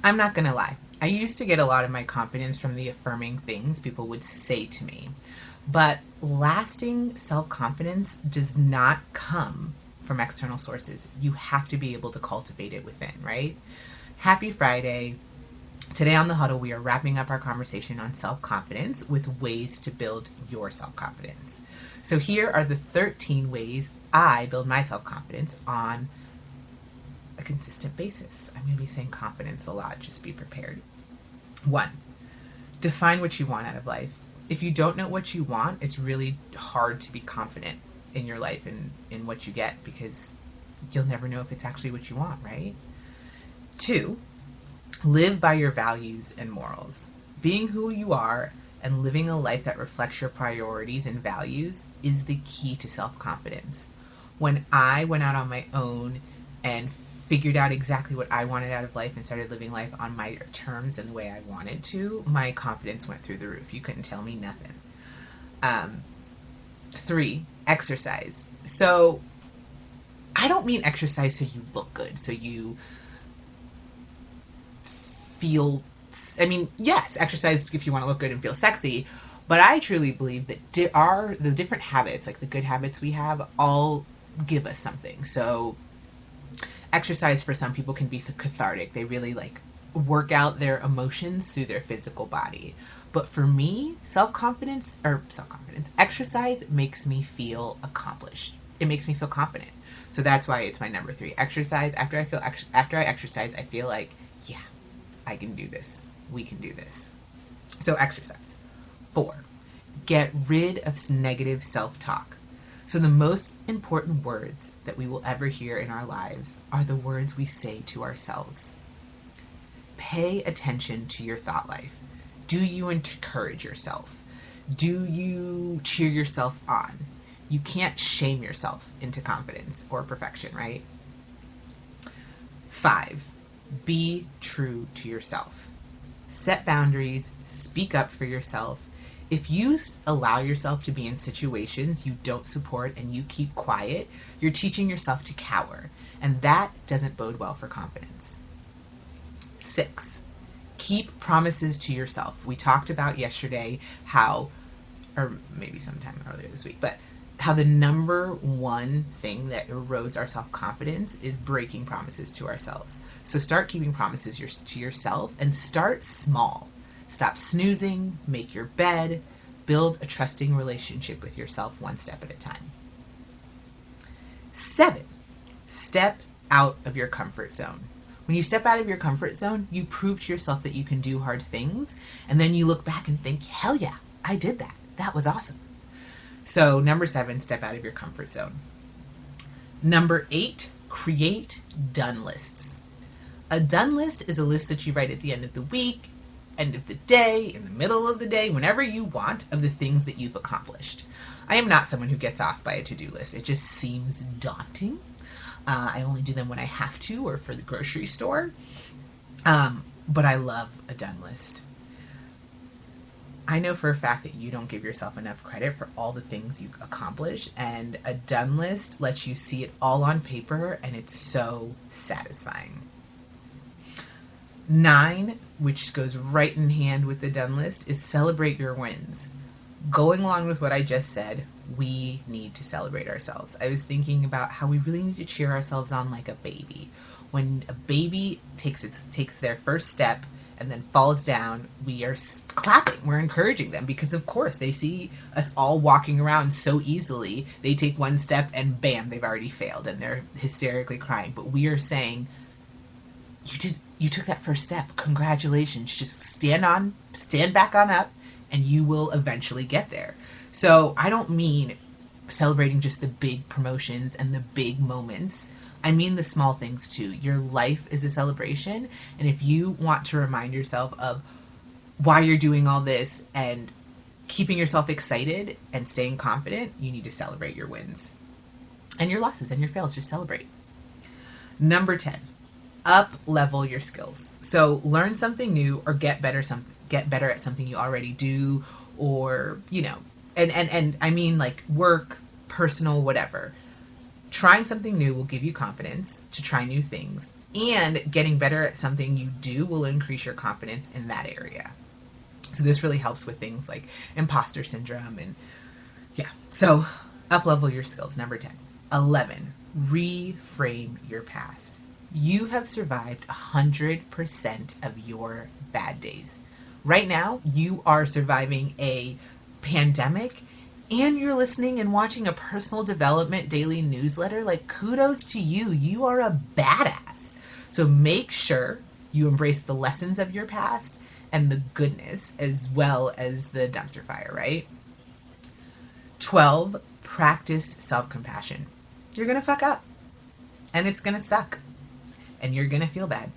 I'm not going to lie. I used to get a lot of my confidence from the affirming things people would say to me. But lasting self confidence does not come from external sources. You have to be able to cultivate it within, right? Happy Friday. Today on the Huddle, we are wrapping up our conversation on self confidence with ways to build your self confidence. So, here are the 13 ways I build my self confidence on a consistent basis. I'm going to be saying confidence a lot, just be prepared. 1. Define what you want out of life. If you don't know what you want, it's really hard to be confident in your life and in what you get because you'll never know if it's actually what you want, right? 2. Live by your values and morals. Being who you are and living a life that reflects your priorities and values is the key to self-confidence. When I went out on my own and figured out exactly what I wanted out of life and started living life on my terms and the way I wanted to, my confidence went through the roof. You couldn't tell me nothing. 3, exercise. So I don't mean exercise so you look good, so you feel, yes, exercise if you want to look good and feel sexy, but I truly believe that the different habits, like the good habits we have, all give us something. So exercise for some people can be cathartic. They really work out their emotions through their physical body. But for me, exercise makes me feel accomplished. It makes me feel confident. So that's why it's my number 3. Exercise. After I exercise, I feel like, yeah, I can do this. We can do this. So exercise. 4. Get rid of negative self-talk. So the most important words that we will ever hear in our lives are the words we say to ourselves. Pay attention to your thought life. Do you encourage yourself? Do you cheer yourself on? You can't shame yourself into confidence or perfection, right? 5. Be true to yourself. Set boundaries. Speak up for yourself. If you allow yourself to be in situations you don't support and you keep quiet, you're teaching yourself to cower, and that doesn't bode well for confidence. 6. Keep promises to yourself. We talked about yesterday or maybe sometime earlier this week, but how the number one thing that erodes our self-confidence is breaking promises to ourselves. So start keeping promises to yourself and start small. Stop snoozing, make your bed, build a trusting relationship with yourself one step at a time. 7. Step out of your comfort zone. When you step out of your comfort zone, you prove to yourself that you can do hard things, and then you look back and think, hell yeah, I did that. That was awesome. So number 7, step out of your comfort zone. Number 8, create done lists. A done list is a list that you write at the end of the week, end of the day, in the middle of the day, whenever you want, of the things that you've accomplished. I am not someone who gets off by a to-do list. It just seems daunting. I only do them when I have to or for the grocery store. But I love a done list. I know for a fact that you don't give yourself enough credit for all the things you accomplish, and a done list lets you see it all on paper, and it's so satisfying. 9, which goes right in hand with the done list, is celebrate your wins. Going along with what I just said, we need to celebrate ourselves. I was thinking about how we really need to cheer ourselves on like a baby. When a baby takes their first step and then falls down, we are clapping. We're encouraging them because, of course, they see us all walking around so easily. They take one step and bam, they've already failed and they're hysterically crying. But we are saying, you took that first step. Congratulations. Just stand back on up, and you will eventually get there. So I don't mean celebrating just the big promotions and the big moments. I mean the small things too. Your life is a celebration, and if you want to remind yourself of why you're doing all this and keeping yourself excited and staying confident, you need to celebrate your wins. And your losses and your fails, just celebrate. Number 10. Up level your skills. So learn something new or get better at something you already do, or and I mean like work, personal, whatever. Trying something new will give you confidence to try new things, And getting better at something you do will increase your confidence in that area. So this really helps with things like imposter syndrome and yeah. So up level your skills. Number 10. 11. Reframe your past. You have survived 100% of your bad days. Right now, you are surviving a pandemic and you're listening and watching a personal development daily newsletter. Like, kudos to you. You are a badass. So make sure you embrace the lessons of your past and the goodness as well as the dumpster fire, right? 12, practice self-compassion. You're going to fuck up and it's going to suck and you're going to feel bad.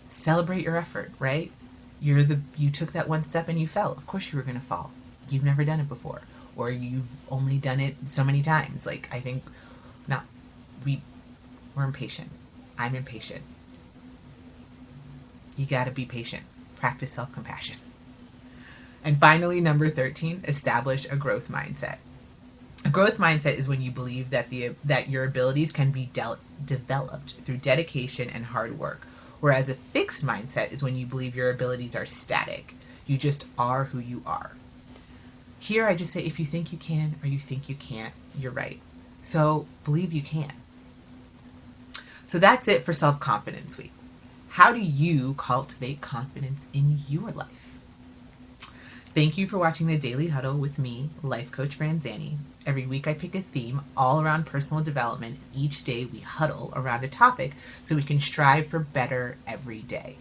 Celebrate your effort, right? You took that one step and you fell. Of course you were going to fall. You've never done it before, or you've only done it so many times. Like, I think not we're impatient. I'm impatient. You got to be patient. Practice self-compassion. And finally, number 13, establish a growth mindset. A growth mindset is when you believe that your abilities can be developed through dedication and hard work, whereas a fixed mindset is when you believe your abilities are static. You just are who you are. Here I just say, if you think you can or you think you can't, you're right. So believe you can. So that's it for Self-Confidence Week. How do you cultivate confidence in your life? Thank you for watching the Daily Huddle with me, Life Coach Franzani. Every week I pick a theme all around personal development. Each day we huddle around a topic so we can strive for better every day.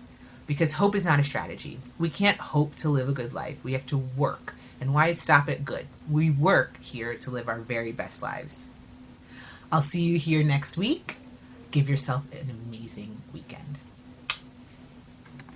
Because hope is not a strategy. We can't hope to live a good life. We have to work. And why stop at good? We work here to live our very best lives. I'll see you here next week. Give yourself an amazing